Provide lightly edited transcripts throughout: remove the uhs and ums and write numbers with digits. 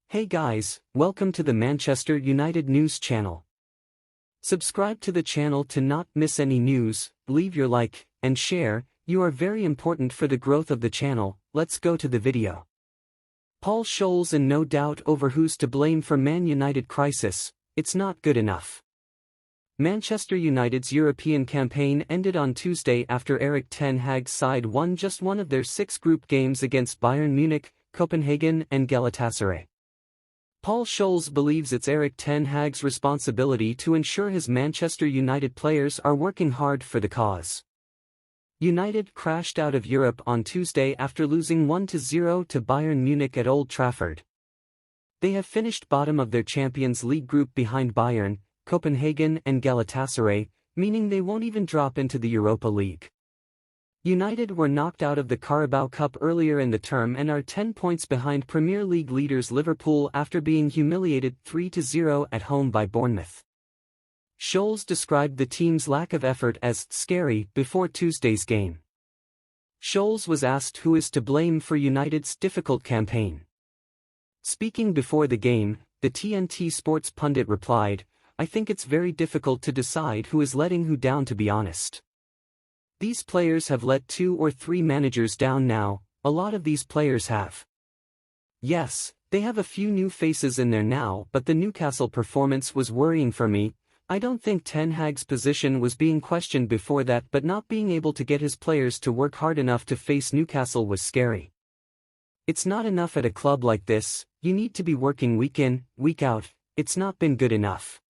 Hey guys, welcome to the Manchester United News channel. Subscribe to the channel to not miss any news, leave your like, and share, you are very important for the growth of the channel. Let's go to the video. Paul Scholes in no doubt over who's to blame for Man United crisis, it's not good enough. Manchester United's European campaign ended on Tuesday after Erik Ten Hag's side won just one of their 6 group games against Bayern Munich, Copenhagen and Galatasaray. Paul Scholes believes it's Erik Ten Hag's responsibility to ensure his Manchester United players are working hard for the cause. United crashed out of Europe on Tuesday after losing 1-0 to Bayern Munich at Old Trafford. They have finished bottom of their Champions League group behind Bayern, Copenhagen and Galatasaray, meaning they won't even drop into the Europa League. United were knocked out of the Carabao Cup earlier in the term and are 10 points behind Premier League leaders Liverpool after being humiliated 3-0 at home by Bournemouth. Scholes described the team's lack of effort as "scary" before Tuesday's game. Scholes was asked who is to blame for United's difficult campaign. Speaking before the game, the TNT Sports pundit replied, "I think it's very difficult to decide who is letting who down, to be honest. These players have let 2 or 3 managers down now, a lot of these players have. Yes, they have a few new faces in there now, but the Newcastle performance was worrying for me. I don't think Ten Hag's position was being questioned before that, but not being able to get his players to work hard enough to face Newcastle was scary. It's not enough at a club like this, you need to be working week in, week out, it's not been good enough."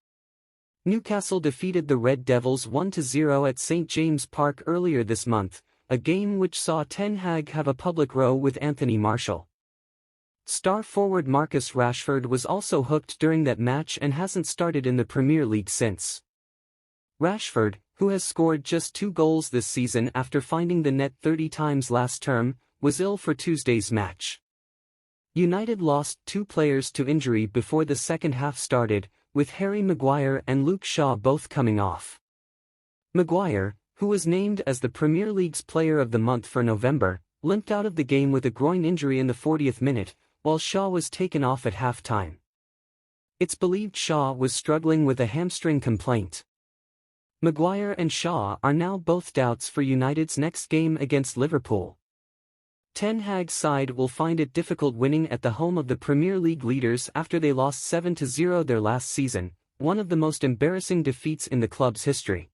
Newcastle defeated the Red Devils 1-0 at St James Park earlier this month, a game which saw Ten Hag have a public row with Anthony Martial. Star forward Marcus Rashford was also hooked during that match and hasn't started in the Premier League since. Rashford, who has scored just 2 goals this season after finding the net 30 times last term, was ill for Tuesday's match. United lost 2 players to injury before the second half started, with Harry Maguire and Luke Shaw both coming off. Maguire, who was named as the Premier League's Player of the Month for November, limped out of the game with a groin injury in the 40th minute, while Shaw was taken off at half-time. It's believed Shaw was struggling with a hamstring complaint. Maguire and Shaw are now both doubts for United's next game against Liverpool. Ten Hag's side will find it difficult winning at the home of the Premier League leaders after they lost 7-0 their last season, one of the most embarrassing defeats in the club's history.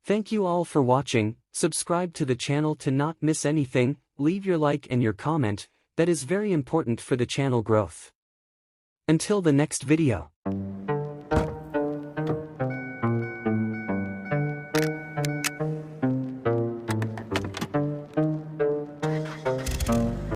Thank you all for watching, subscribe to the channel to not miss anything, leave your like and your comment, that is very important for the channel growth. Until the next video.